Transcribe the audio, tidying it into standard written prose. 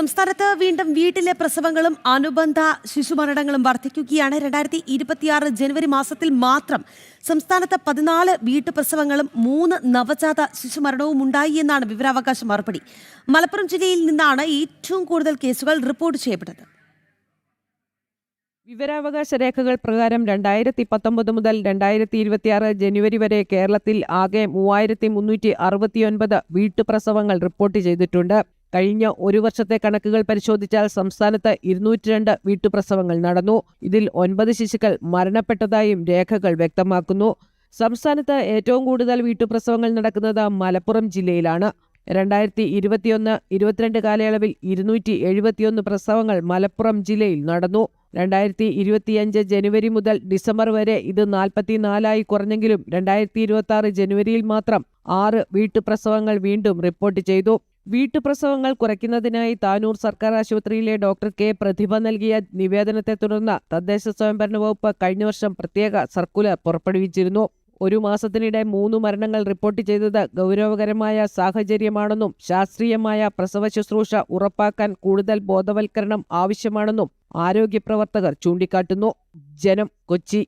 സംസ്ഥാനത്ത് വീണ്ടും വീട്ടിലെ പ്രസവങ്ങളും അനുബന്ധ ശിശുമരണങ്ങളും വർദ്ധിക്കുകയാണ്. 2026 ജനുവരി മാസത്തിൽ മാത്രം സംസ്ഥാനത്ത് 14 വീട്ടുപ്രസവങ്ങളും 3 നവജാത ശിശുമരണവും ഉണ്ടായി എന്നാണ് വിവരാവകാശ മറുപടി. മലപ്പുറം ജില്ലയിൽ നിന്നാണ് ഏറ്റവും കൂടുതൽ കേസുകൾ റിപ്പോർട്ട് ചെയ്യപ്പെട്ടത്. വിവരാവകാശ രേഖകൾ പ്രകാരം 2019 മുതൽ 2026 ജനുവരി വരെ കേരളത്തിൽ ആകെ 3369 വീട്ടുപ്രസവങ്ങൾ റിപ്പോർട്ട് ചെയ്തിട്ടുണ്ട്. കഴിഞ്ഞ ഒരു വർഷത്തെ കണക്കുകൾ പരിശോധിച്ചാൽ സംസ്ഥാനത്ത് 202 വീട്ടുപ്രസവങ്ങൾ നടന്നു. ഇതിൽ 9 ശിശുക്കൾ മരണപ്പെട്ടതായും രേഖകൾ വ്യക്തമാക്കുന്നു. സംസ്ഥാനത്ത് ഏറ്റവും കൂടുതൽ വീട്ടുപ്രസവങ്ങൾ നടക്കുന്നത് മലപ്പുറം ജില്ലയിലാണ്. 2021-22 കാലയളവിൽ 271 പ്രസവങ്ങൾ മലപ്പുറം ജില്ലയിൽ നടന്നു. 2025 ജനുവരി മുതൽ ഡിസംബർ വരെ ഇത് 44 കുറഞ്ഞെങ്കിലും 2026 ജനുവരിയിൽ മാത്രം 6 വീട്ടുപ്രസവങ്ങൾ വീണ്ടും റിപ്പോർട്ട് ചെയ്തു. വീട്ടുപ്രസവങ്ങൾ കുറയ്ക്കുന്നതിനായി താനൂർ സർക്കാർ ആശുപത്രിയിലെ ഡോക്ടർ കെ പ്രതിഭ നൽകിയ നിവേദനത്തെ തുടർന്ന് തദ്ദേശ സ്വയംഭരണ വകുപ്പ് കഴിഞ്ഞ വർഷം പ്രത്യേക സർക്കുലർ പുറപ്പെടുവിച്ചിരുന്നു. ഒരു മാസത്തിനിടെ 3 മരണങ്ങൾ റിപ്പോർട്ട് ചെയ്തത് ഗൗരവകരമായ സാഹചര്യമാണെന്നും ശാസ്ത്രീയമായ പ്രസവ ശുശ്രൂഷ ഉറപ്പാക്കാൻ കൂടുതൽ ബോധവൽക്കരണം ആവശ്യമാണെന്നും ആരോഗ്യ പ്രവർത്തകർ ചൂണ്ടിക്കാട്ടുന്നു. ജനം, കൊച്ചി.